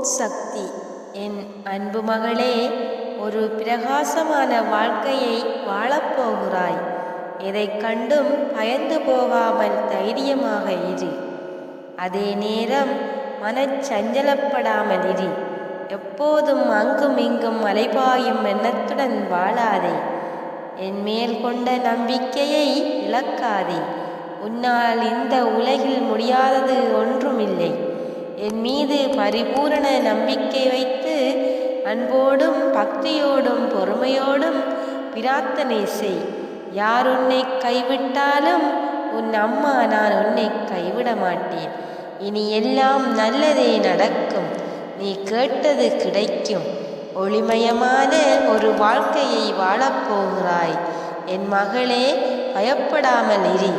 சக்தி. என் அன்பு மகளே, ஒரு பிரகாசமான வாழ்க்கையை வாழப்போகிறாய். எதைக் கண்டும் பயந்து போகாமல் தைரியமாக இரு. அதே நேரம் மனச்சஞ்சலப்படாமல் இரு. எப்போதும் அங்கும் இங்கும் அலைபாயும் எண்ணத்துடன் வாழாதே. என் மேல் கொண்ட நம்பிக்கையை இழக்காதே. உன்னால் இந்த உலகில் முடியாதது ஒன்றுமில்லை. என் மீது பரிபூரண நம்பிக்கை வைத்து அன்போடும் பக்தியோடும் பொறுமையோடும் பிரார்த்தனை செய். யார் உன்னை கைவிட்டாலும் உன் அம்மா நான் உன்னை கைவிட மாட்டேன். இனி எல்லாம் நல்லதே நடக்கும். நீ கேட்டது கிடைக்கும். ஒளிமயமான ஒரு வாழ்க்கையை வாழப்போகிறாய். என் மகளே, பயப்படாமல் இரு.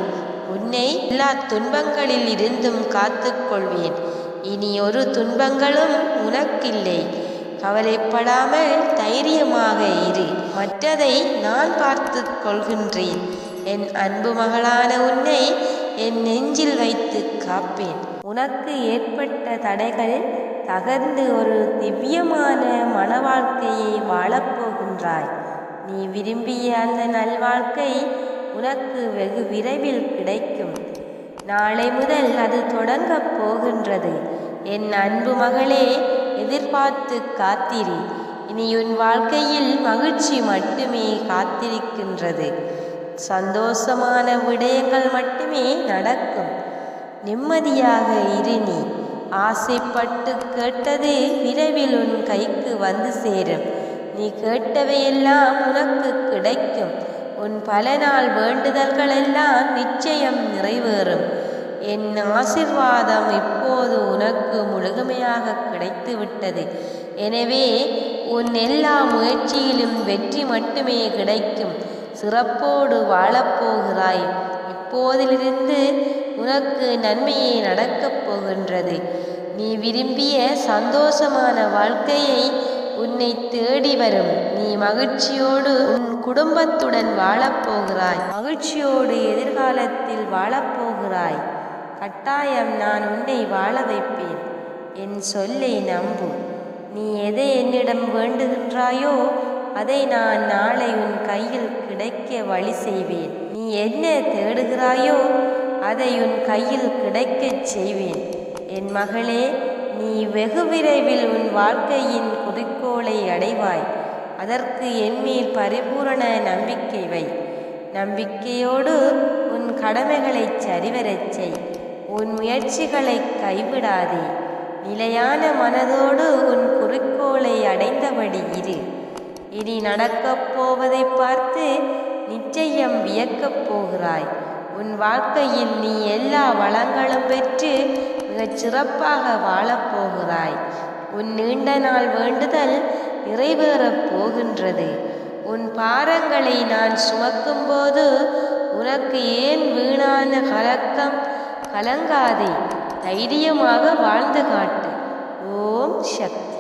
உன்னை எல்லா துன்பங்களில் இருந்தும் காத்துக்கொள்வேன். இனி ஒரு துன்பங்களும் உனக்கில்லை. கவலைப்படாமல் தைரியமாக இரு. மற்றதை நான் பார்த்து கொள்கின்றேன். என் அன்பு மகளான உன்னை என் நெஞ்சில் வைத்து காப்பேன். உனக்கு ஏற்பட்ட தடைகள் தகர்ந்து ஒரு திவ்யமான மன வாழ்க்கையை வாழப்போகின்றாய். நீ விரும்பிய அந்த நல்வாழ்க்கை உனக்கு வெகு விரைவில் கிடைக்கும். நாளை முதல் அது தொடங்கப் போகின்றது. என் அன்பு மகளே, எதிர்பார்த்து காத்திரு. இனி உன் வாழ்க்கையில் மகிழ்ச்சி மட்டுமே காத்திருக்கின்றது. சந்தோஷமான விடயங்கள் மட்டுமே நடக்கும். நிம்மதியாக இரு. நீ ஆசைப்பட்டு கேட்டது விரைவில் உன் கைக்கு வந்து சேரும். நீ கேட்டவையெல்லாம் உனக்கு கிடைக்கும். உன் பல நாள் வேண்டுதல்கள் எல்லாம் நிச்சயம் நிறைவேறும். என் ஆசிர்வாதம் இப்போது உனக்கு முழுமையாக கிடைத்து விட்டது. எனவே உன் எல்லா முயற்சியிலும் வெற்றி மட்டுமே கிடைக்கும். சிறப்போடு வாழப்போகிறாய். இப்போதிலிருந்து உனக்கு நன்மையே நடக்கப் போகின்றது. நீ விரும்பிய சந்தோஷமான வாழ்க்கையை உன்னை தேடி வரும். நீ மகிழ்ச்சியோடு உன் குடும்பத்துடன் வாழப்போகிறாய். மகிழ்ச்சியோடு எதிர்காலத்தில் வாழப்போகிறாய். கட்டாயம் நான் உன்னை வாழ வைப்பேன். என் சொல்லை நம்பு. நீ எதை என்னிடம் வேண்டுகின்றாயோ அதை நான் நாளை உன் கையில் கிடைக்க வழி செய்வேன். நீ என்ன தேடுகிறாயோ அதை உன் கையில் கிடைக்கச் செய்வேன். என் மகளே, நீ வெகு விரைவில் உன் வாழ்க்கையின் குறிக்கோளை அடைவாய். அதற்கு என்மேல் பரிபூரண நம்பிக்கை வை. நம்பிக்கையோடு உன் கடமைகளை சரிவரச் செய். உன் முயற்சிகளை கைவிடாதே. நிலையான மனதோடு உன் குறிக்கோளை அடைந்தபடி இரு. இனி நடக்கப் போவதை பார்த்து நிச்சயம் வியக்கப் போகிறாய். உன் வாழ்க்கையில் நீ எல்லா வளங்களும் பெற்று மிகச் சிறப்பாக வாழப்போகிறாய். உன் நீண்ட நாள் வேண்டுதல் நிறைவேறப் போகின்றது. உன் பாரங்களை நான் சுமக்கும்போது உனக்கு ஏன் வீணான கலக்கம்? கலங்காதே. தைரியமாக வாழ்ந்து காட்டு. ஓம் சக்தி.